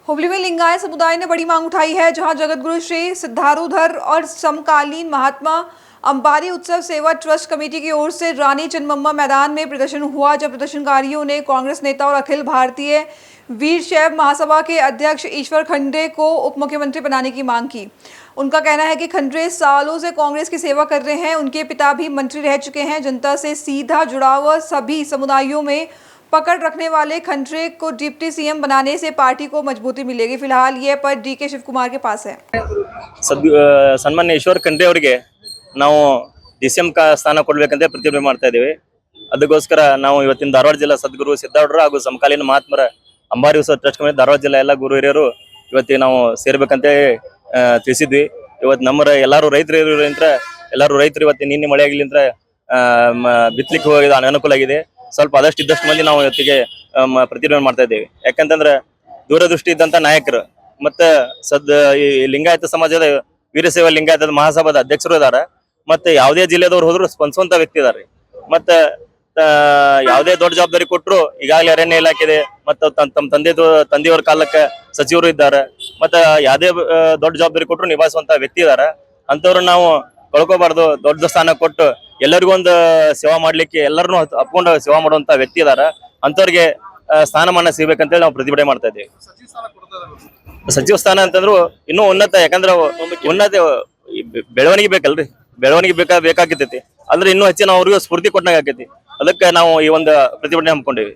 हुबली में लिंगायत समुदाय ने बड़ी मांग उठाई है, जहां जगतगुरु श्री सिद्धारूधर और समकालीन महात्मा अंबारी उत्सव सेवा ट्रस्ट कमेटी की ओर से रानी चन्नम्मा मैदान में प्रदर्शन हुआ, जब प्रदर्शनकारियों ने कांग्रेस नेता और अखिल भारतीय वीर शैव महासभा के अध्यक्ष ईश्वर खंडे को उप मुख्यमंत्री बनाने की मांग की। उनका कहना है कि खंडे सालों से कांग्रेस की सेवा कर रहे हैं, उनके पिता भी मंत्री रह चुके हैं। जनता से सीधा जुड़ाव सभी समुदायों में पकड़ रखने वाले खंडरे को डिप्टी सीएम बनाने से पार्टी को मजबूती मिलेगी। फिलहाल यह पद डीके शिव कुमार के पास है। सन्मान्य ईश्वर खंड्रे ಅವರಿಗೆ ನಾವು ಡಿಸಿಎಂ ಸ್ಥಾನ ಕೊಡಬೇಕಂತ ಪ್ರತಿಭಟನೆ ಮಾಡ್ತಾ ಇದ್ದೀವಿ। ಅದಕ್ಕೋಸ್ಕರ ನಾವು ಇವತ್ತಿನ ಧಾರವಾಡ ಜಿಲ್ಲಾ ಸದ್ಗುರು ಸಿದ್ಧಾರೂಢರ ಹಾಗೂ ಸಮಕಾಲೀನ ಮಹಾತ್ಮರ ಅಂಬಾರಿ ಉತ್ಸವ ಟ್ರಸ್ಟ್ ಕಮಿಟಿ ಧಾರವಾಡ ಜಿಲ್ಲಾ ಎಲ್ಲ ಗುರು ಹಿರಿಯರು ಇವತ್ತಿಗೆ ನಾವು ಸೇರ್ಬೇಕಂತ ತಿಳಿಸಿದ್ವಿ। ಇವತ್ತು ನಮ್ಮ ಎಲ್ಲರೂ ರೈತರು ಇವತ್ತು ನಿನ್ನೆ ಮಳೆ ಆಗಿಲಿಂದ ಬಿತ್ತಲಿಕ್ಕೆ ಹೋಗಿದ ಅನುಕೂಲ ಆಗಿದೆ। ಸ್ವಲ್ಪ ಆದಷ್ಟು ಇದ್ದಷ್ಟು ಮಂದಿ ನಾವು ಇವತ್ತಿಗೆ ಪ್ರತಿಭಟನೆ ಮಾಡ್ತಾ ಇದ್ದೇವೆ। ಯಾಕಂತಂದ್ರೆ ದೂರದೃಷ್ಟಿ ಇದ್ದಂತ ನಾಯಕರು ಮತ್ತೆ ಈ ಲಿಂಗಾಯತ ಸಮಾಜದ ವೀರಶೈವ ಲಿಂಗಾಯತದ ಮಹಾಸಭಾದ ಅಧ್ಯಕ್ಷರು ಇದ್ದಾರೆ, ಮತ್ತೆ ಯಾವುದೇ ಜಿಲ್ಲೆದವ್ರು ಹೋದ್ರು ಸ್ಪಂದಿಸುವಂತ ವ್ಯಕ್ತಿ ಇದಾರೆ। ಮತ್ತೆ ಯಾವುದೇ ದೊಡ್ಡ ಜವಾಬ್ದಾರಿ ಕೊಟ್ಟರು ಈಗಾಗಲೇ ಅರಣ್ಯ ಇಲಾಖೆ ಇದೆ, ಮತ್ತೆ ತಮ್ಮ ತಂದೆಯವರ ಕಾಲಕ್ಕೆ ಸಚಿವರು ಇದ್ದಾರೆ, ಮತ್ತೆ ಯಾವುದೇ ದೊಡ್ಡ ಜವಾಬ್ದಾರಿ ಕೊಟ್ಟರು ನಿಭಾಯಿಸುವಂತ ವ್ಯಕ್ತಿ ಇದಾರೆ। ಅಂತವ್ರು ನಾವು ಕಳ್ಕೋಬಾರ್ದು, ದೊಡ್ಡ ಸ್ಥಾನ ಕೊಟ್ಟು ಎಲ್ಲರಿಗೂ ಒಂದು ಸೇವಾ ಮಾಡ್ಲಿಕ್ಕೆ ಎಲ್ಲರನ್ನು ಅಪ್ಕೊಂಡು ಸೇವಾ ಮಾಡುವಂತ ವ್ಯಕ್ತಿ ಇದಾರ। ಅಂತವ್ರಿಗೆ ಸ್ಥಾನಮಾನ ಸಿಗ್ಬೇಕಂತೇಳಿ ನಾವು ಪ್ರತಿಭಟನೆ ಮಾಡ್ತಾ ಇದ್ದೀವಿ। ಸಚಿವ ಸ್ಥಾನ ಅಂತಂದ್ರು ಇನ್ನೂ ಉನ್ನತ, ಯಾಕಂದ್ರೆ ಉನ್ನತ ಬೆಳವಣಿಗೆ ಬೇಕಲ್ರಿ, ಬೆಳವಣಿಗೆ ಬೇಕಾಗಿರ್ತೈತಿ, ಅಂದ್ರೆ ಇನ್ನೂ ಹೆಚ್ಚಿನ ಅವ್ರಿಗೂ ಸ್ಫೂರ್ತಿ ಕೊಟ್ಟಂಗ ಆಕೈತಿ। ಅದಕ್ಕೆ ನಾವು ಈ ಒಂದು ಪ್ರತಿಭಟನೆ ಹಮ್ಮಿಕೊಂಡಿವಿ।